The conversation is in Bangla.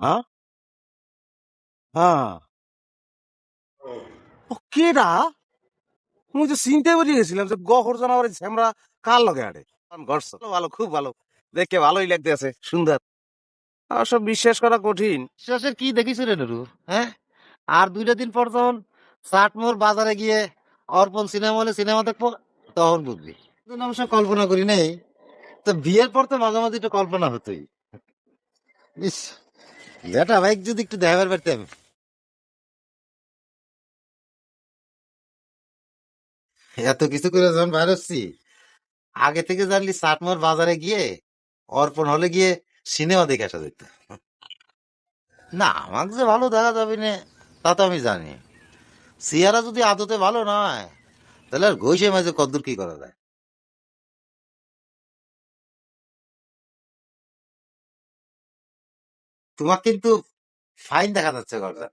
হ্যাঁ, হ্যাঁ। ও কেডা? মুই তো চিনতে পেরে গেছিলাম যে গহর জানাবার আমরা কার লগে আড়ে ঘর ভালো, খুব ভালো, দেখে ভালোই লাগতেছে, সুন্দর। অবশ্য বিশ্বাস করা কঠিন। বিশ্বাসের কি দেখিস রে নুরু? হ্যাঁ, আর 2টা দিন পর যখন চাটমোহর বাজারে গিয়ে অর্পণ সিনেমা হলে সিনেমা দেখবো, তখন বুঝবি। কিন্তু অবশ্য কল্পনা করি নাই, তো বিয়ের পর তো মাঝে মাঝে একটু কল্পনা হতোই। ইস, বেটা ভাই যদি একটু দেখাবার পারতাম। এত কিছু করে যখন বাইর হচ্ছি, আগে থেকে জানলি চাটমোহর বাজারে গিয়ে অর্পণ হলে গিয়ে সিনেমা দেখে আসা যেত। না, আমাকে যে ভালো দেখা যাবে না তা তো আমি জানি। সিয়ারা যদি আদতে ভালো না হয়, তাহলে আর ঘষে মাঝে কদ্দূর কি করা যায়। তোমার কিন্তু ফাইন দেখা যাচ্ছে ঘরটা।